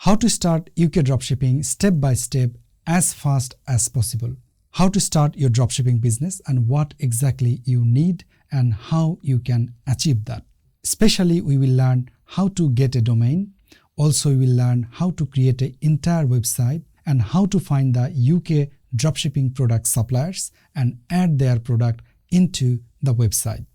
How to start UK dropshipping step by step as fast as possible. How to start your dropshipping business and what exactly you need and how you can achieve that. Especially we will learn how to get a domain. Also we will learn how to create an entire website and how to find the UK dropshipping product suppliers and add their product into the website.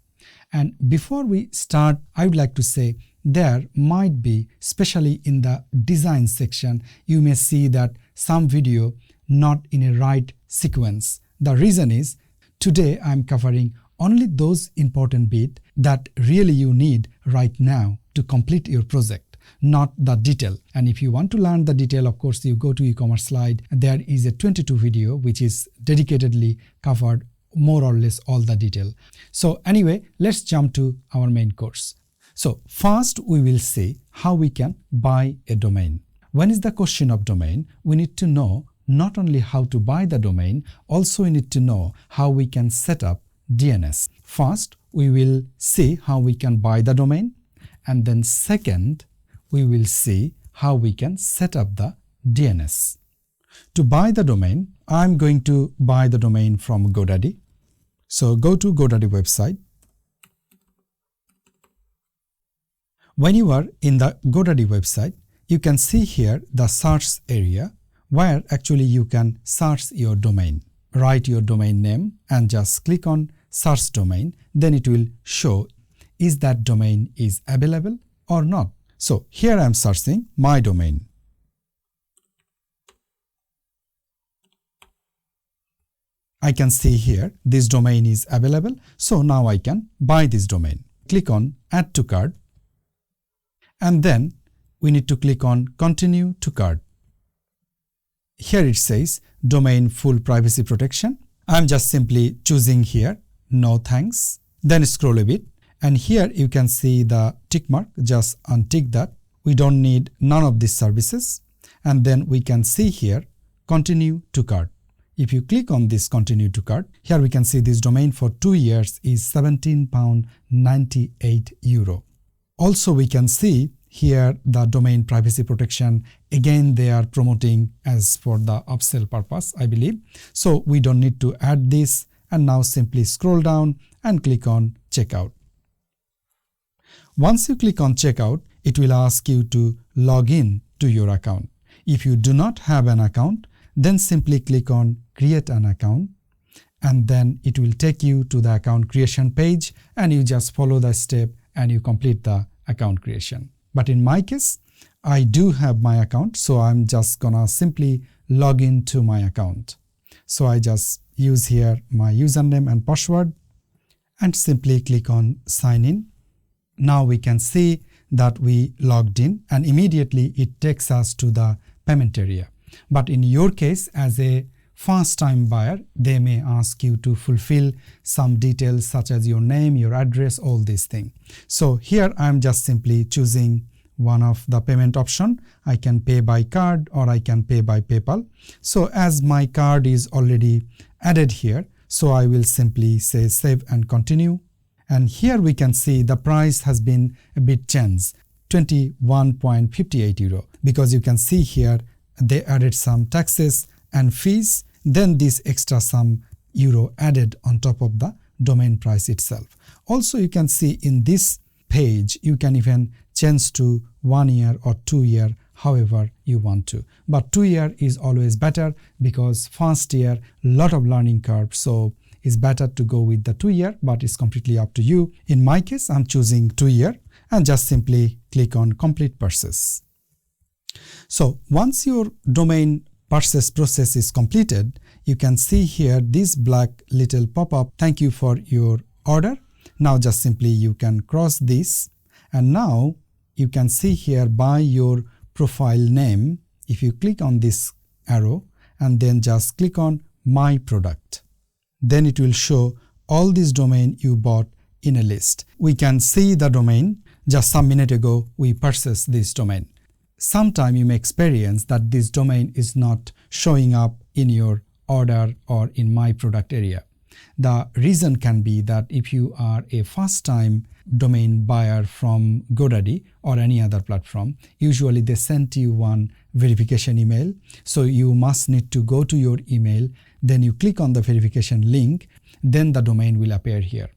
And before we start, I would like to say there might be, especially in the design section, you may see that some video not in a right sequence. The reason is today I'm covering only those important bits that really you need right now to complete your project, not the detail. And if you want to learn the detail, of course, you go to e-commerce slide. There is a 22 video which is dedicatedly covered more or less all the detail. So anyway, let's jump to our main course. So first we will see how we can buy a domain. When is the question of domain, we need to know not only how to buy the domain, also we need to know how we can set up DNS. First, we will see how we can buy the domain, and then second, we will see how we can set up the DNS. To buy the domain, I'm going to buy the domain from GoDaddy. So go to GoDaddy website. When you are in the GoDaddy website, you can see here the search area where actually you can search your domain. Write your domain name and just click on search domain. Then it will show is that domain is available or not. So here I am searching my domain. I can see here this domain is available. So now I can buy this domain. Click on add to cart. And then we need to click on continue to cart. Here it says domain full privacy protection. I'm just simply choosing here no thanks. Then scroll a bit and here you can see the tick mark. Just untick that. We don't need none of these services. And then we can see here continue to cart. If you click on this continue to cart, here we can see this domain for 2 years is £17.98. Also we can see here the domain privacy protection. Again they are promoting as for the upsell purpose, I believe. So we don't need to add this, and now simply scroll down and click on checkout. Once you click on checkout, it will ask you to log in to your account. If you do not have an account, then simply click on create an account, and then it will take you to the account creation page and you just follow the step and you complete the account creation. But in my case, I do have my account, so I'm just gonna simply log in to my account. So I just use here my username and password and simply click on sign in. Now we can see that we logged in and immediately it takes us to the payment area. But in your case, as a first-time buyer, they may ask you to fulfill some details such as your name, your address, all these things. So here I'm just simply choosing one of the payment option. I can pay by card or I can pay by PayPal. So as my card is already added here, so I will simply say save and continue. And here we can see the price has been a bit changed, €21.58, because you can see here they added some taxes and fees, then this extra some euro added on top of the domain price itself. Also you can see in this page you can even change to 1 year or 2 year, however you want to. But 2 year is always better because first year lot of learning curve, so it's better to go with the 2 year, but it's completely up to you. In my case I'm choosing 2 year and just simply click on complete purchase. So once your domain purchase process is completed, you can see here this black little pop-up, thank you for your order. Now just simply you can cross this, and now you can see here by your profile name. If you click on this arrow and then just click on my product, then it will show all this domain you bought in a list. We can see the domain. Just some minute ago we purchased this domain. Sometime you may experience that this domain is not showing up in your order or in my product area. The reason can be that if you are a first time domain buyer from GoDaddy or any other platform, usually they send you one verification email. So you must need to go to your email, then you click on the verification link, then the domain will appear here.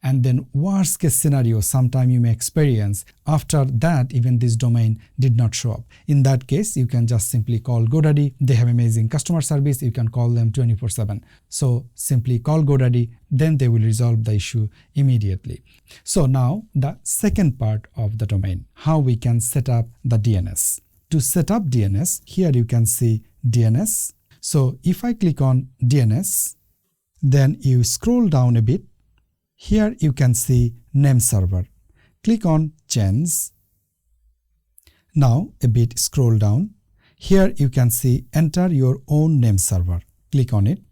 And then worst case scenario, sometime you may experience, after that even this domain did not show up. In that case, you can just simply call GoDaddy. They have amazing customer service. You can call them 24/7. So simply call GoDaddy, then they will resolve the issue immediately. So now the second part of the domain, how we can set up the DNS. To set up DNS, here you can see DNS. So if I click on DNS, then you scroll down a bit. Here you can see name server. Click on change. Now a bit scroll down. Here you can see enter your own name server. Click on it.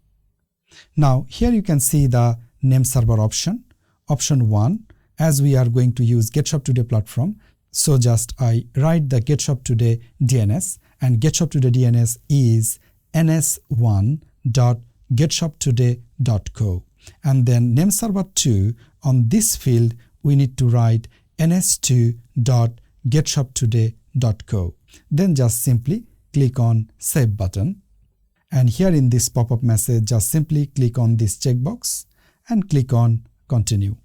Now here you can see the name server option. Option 1, as we are going to use Getshop Today platform, so just I write the Getshop Today DNS, and Getshop Today DNS is ns1.getshoptoday.co. And then name server 2, on this field we need to write ns2.getshoptoday.co. Then just simply click on save button, and here in this pop-up message just simply click on this checkbox and click on continue.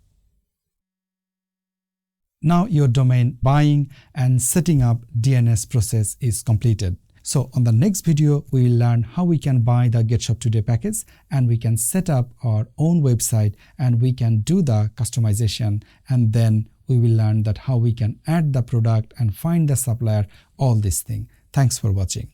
Now your domain buying and setting up DNS process is completed. So on the next video, we will learn how we can buy the Getshop Today package, and we can set up our own website, and we can do the customization, and then we will learn that how we can add the product and find the supplier, all this thing. Thanks for watching.